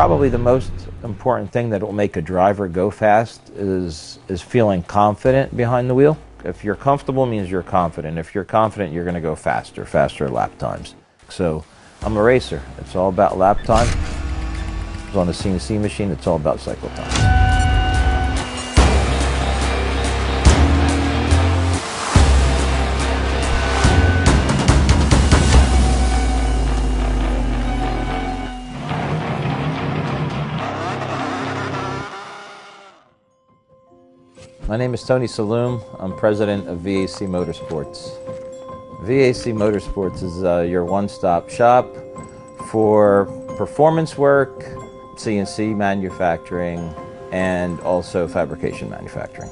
Probably the most important thing that will make a driver go fast is feeling confident behind the wheel. If you're comfortable, means you're confident. If you're confident, you're going to go faster lap times. So I'm a racer. It's all about lap time. On the CNC machine, it's all about cycle time. My name is Tony Salloum. I'm president of VAC Motorsports. VAC Motorsports is your one-stop shop for performance work, CNC manufacturing, and also fabrication manufacturing.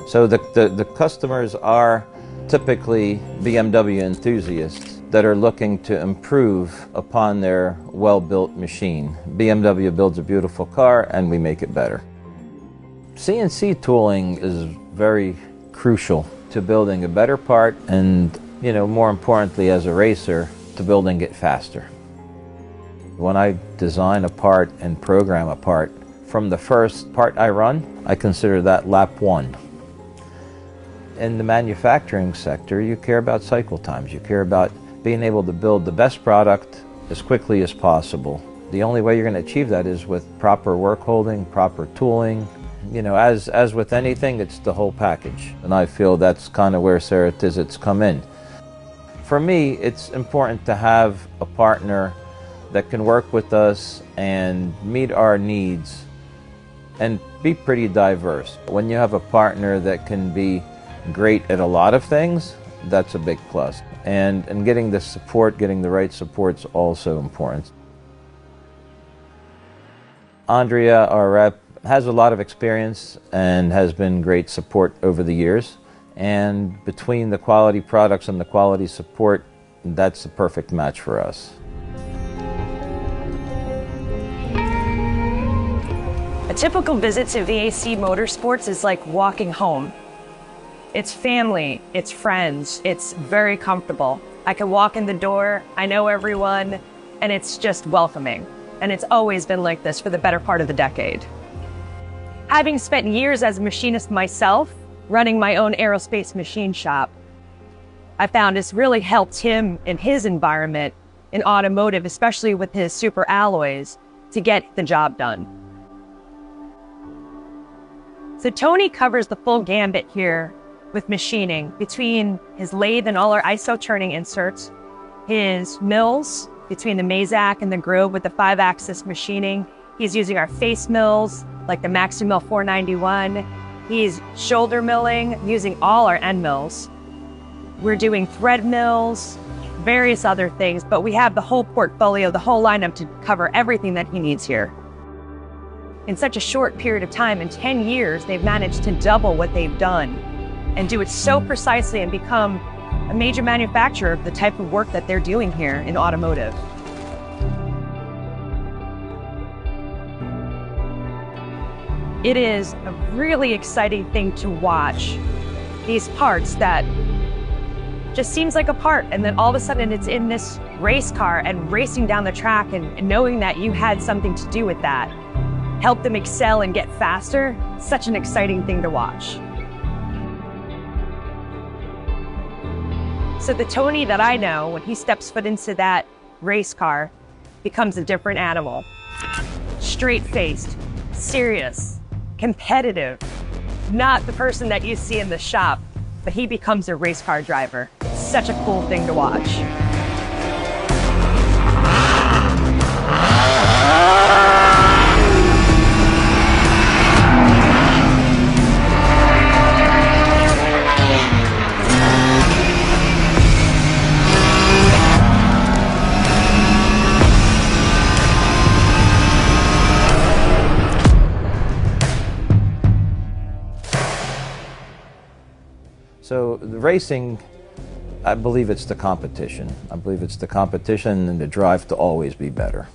So the customers are typically BMW enthusiasts that are looking to improve upon their well-built machine. BMW builds a beautiful car and we make it better. CNC tooling is very crucial to building a better part and, more importantly as a racer, to building it faster. When I design a part and program a part, from the first part I run, I consider that lap one. In the manufacturing sector, you care about cycle times. You care about being able to build the best product as quickly as possible. The only way you're going to achieve that is with proper work holding, proper tooling. As with anything, it's the whole package. And I feel that's kind of where Ceratizits come in. For me, it's important to have a partner that can work with us and meet our needs and be pretty diverse. When you have a partner that can be great at a lot of things, that's a big plus. And getting the support, getting the right support is also important. Andrea, our rep, has a lot of experience and has been great support over the years. And between the quality products and the quality support, that's the perfect match for us. A typical visit to VAC Motorsports is like walking home. It's family, it's friends, it's very comfortable. I can walk in the door, I know everyone, and it's just welcoming. And it's always been like this for the better part of the decade. Having spent years as a machinist myself, running my own aerospace machine shop, I found it's really helped him in his environment in automotive, especially with his super alloys, to get the job done. So Tony covers the full gambit here with machining, between his lathe and all our iso turning inserts, his mills, between the Mazak and the Grove with the 5-axis machining. He's using our face mills, like the Maximill 491. He's shoulder milling, using all our end mills. We're doing thread mills, various other things, but we have the whole portfolio, the whole lineup to cover everything that he needs here. In such a short period of time, in 10 years, they've managed to double what they've done and do it so precisely and become a major manufacturer of the type of work that they're doing here in automotive. It is a really exciting thing to watch these parts that just seems like a part, and then all of a sudden it's in this race car and racing down the track, and knowing that you had something to do with that, help them excel and get faster. Such an exciting thing to watch. So the Tony that I know, when he steps foot into that race car, becomes a different animal. Straight-faced, serious, competitive, not the person that you see in the shop, but he becomes a race car driver. It's such a cool thing to watch. So the racing, I believe it's the competition. I believe it's the competition and the drive to always be better.